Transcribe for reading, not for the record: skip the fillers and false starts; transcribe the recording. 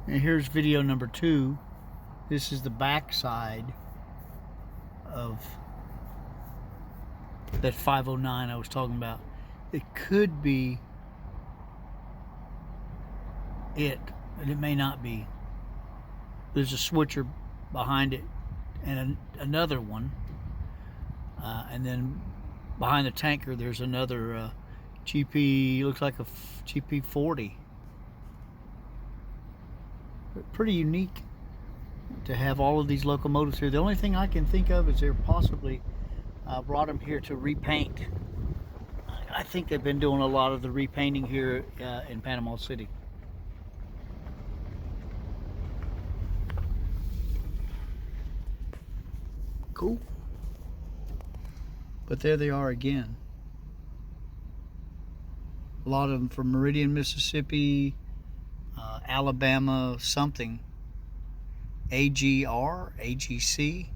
And here's video number 2. This is the back side of that 509 I was talking about. It could be it, but it may not be. There's a switcher behind it and another one. And then behind the tanker there's another GP, looks like a GP40. Pretty unique to have all of these locomotives here. The only thing I can think of is they're possibly brought them here to repaint. I think they've been doing a lot of the repainting here in Panama City. Cool. But there they are again. A lot of them from Meridian, Mississippi, Alabama, something. AGR, AGC.